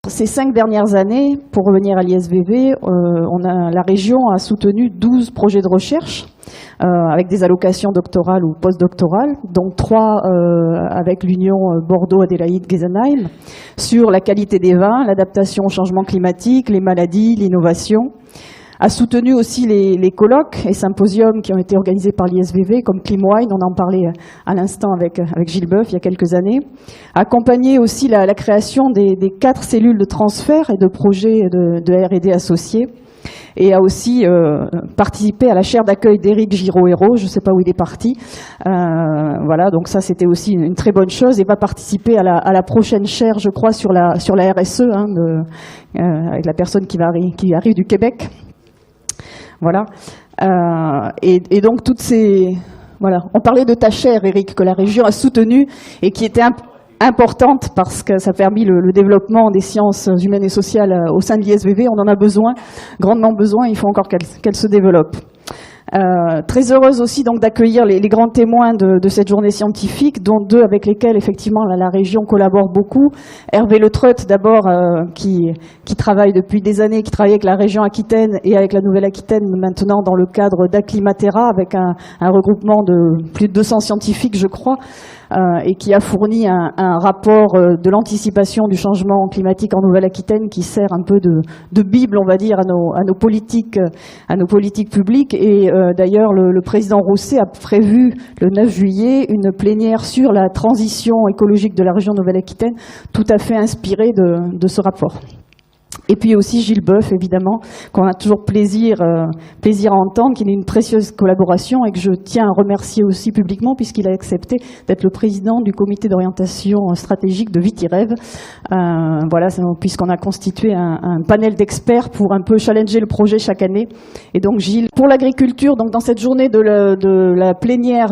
Ces 5 dernières années, pour revenir à l'ISVV, la région a soutenu 12 projets de recherche avec des allocations doctorales ou postdoctorales, dont 3 avec l'Union Bordeaux-Adélaïde-Guézenheim, sur la qualité des vins, l'adaptation au changement climatique, les maladies, l'innovation. A soutenu aussi les colloques et symposiums qui ont été organisés par l'ISVV, comme Climwine, on en parlait à l'instant avec Gilles Boeuf il y a quelques années. A accompagné aussi la création des 4 cellules de transfert et de projets de R&D associés. Et a aussi participé à la chaire d'accueil d'Éric Giraud-Hérault, je ne sais pas où il est parti. Voilà, donc ça c'était aussi une très bonne chose, et va participer à la prochaine chaire, je crois, sur la RSE, avec la personne qui arrive du Québec. Voilà. Et donc toutes ces... Voilà. On parlait de ta chaire, Éric, que la région a soutenue et qui était importante parce que ça a permis le développement des sciences humaines et sociales au sein de l'ISVV. On en a besoin, grandement besoin, il faut encore qu'elle se développe. Très heureuse aussi donc d'accueillir les grands témoins de cette journée scientifique, dont 2 avec lesquels effectivement la région collabore beaucoup. Hervé Le Treut d'abord, qui travaille depuis des années, qui travaille avec la région Aquitaine et avec la Nouvelle-Aquitaine maintenant dans le cadre d'Acclimatera, avec un regroupement de plus de 200 scientifiques, je crois, et qui a fourni un rapport de l'anticipation du changement climatique en Nouvelle-Aquitaine qui sert un peu de bible, on va dire, à nos politiques publiques. Et d'ailleurs, le président Rousset a prévu le 9 juillet une plénière sur la transition écologique de la région Nouvelle-Aquitaine, tout à fait inspirée de ce rapport. Et puis aussi Gilles Boeuf, évidemment, qu'on a toujours plaisir à entendre, qui est une précieuse collaboration et que je tiens à remercier aussi publiquement puisqu'il a accepté d'être le président du comité d'orientation stratégique de VitiREV. Voilà, puisqu'on a constitué un panel d'experts pour un peu challenger le projet chaque année. Et donc Gilles, pour l'agriculture, donc dans cette journée de la plénière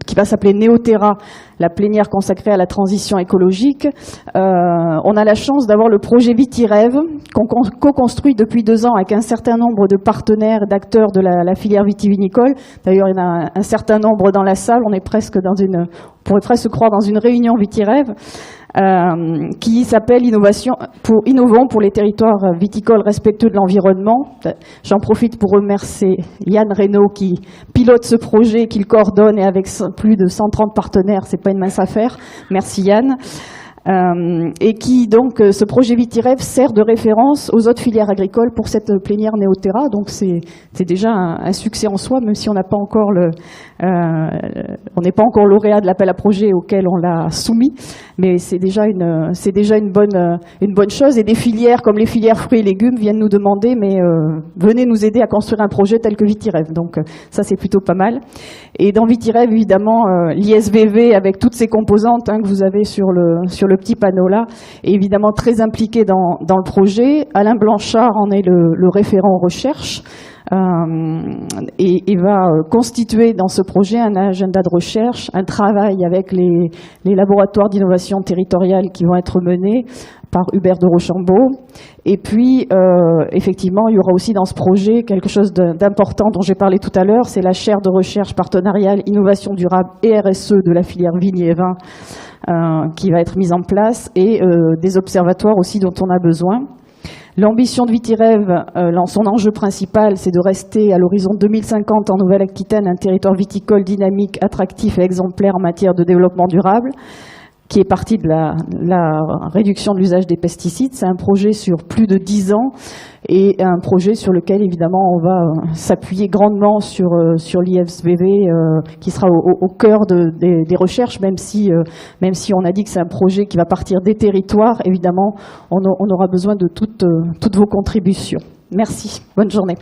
qui va s'appeler Néoterra, la plénière consacrée à la transition écologique, on a la chance d'avoir le projet VitiREV qu'on co-construit depuis 2 ans avec un certain nombre de partenaires et d'acteurs de la filière vitivinicole. D'ailleurs, il y en a un certain nombre dans la salle. On est presque on pourrait presque croire dans une réunion VitiREV qui s'appelle Innovons pour les territoires viticoles respectueux de l'environnement. J'en profite pour remercier Yann Reynaud qui pilote ce projet, qui le coordonne, et avec plus de 130 partenaires, c'est pas une mince affaire. Merci Yann. Et qui donc ce projet VitiREV sert de référence aux autres filières agricoles pour cette plénière Néoterra. Donc c'est déjà un succès en soi, même si on n'a pas encore on n'est pas encore lauréat de l'appel à projet auquel on l'a soumis, mais c'est déjà une bonne chose. Et des filières comme les filières fruits et légumes viennent nous demander, mais venez nous aider à construire un projet tel que VitiREV. Donc ça c'est plutôt pas mal. Et dans VitiREV, évidemment, l'ISVV avec toutes ses composantes que vous avez sur le petit panneau là, est évidemment très impliqué dans le projet. Alain Blanchard en est le référent recherche. Et va constituer dans ce projet un agenda de recherche, un travail avec les laboratoires d'innovation territoriale qui vont être menés par Hubert de Rochambeau. Et puis, effectivement, il y aura aussi dans ce projet quelque chose d'important dont j'ai parlé tout à l'heure, c'est la chaire de recherche partenariale, innovation durable et RSE de la filière vigne et vin qui va être mise en place, et des observatoires aussi dont on a besoin. L'ambition de VitiREV, son enjeu principal, c'est de rester à l'horizon 2050 en Nouvelle-Aquitaine un territoire viticole dynamique, attractif et exemplaire en matière de développement durable, qui est parti de la réduction de l'usage des pesticides. C'est un projet sur plus de 10 ans et un projet sur lequel, évidemment, on va s'appuyer grandement sur l'ISVV qui sera au cœur des recherches, même si on a dit que c'est un projet qui va partir des territoires. Évidemment, on aura besoin de toutes vos contributions. Merci. Bonne journée.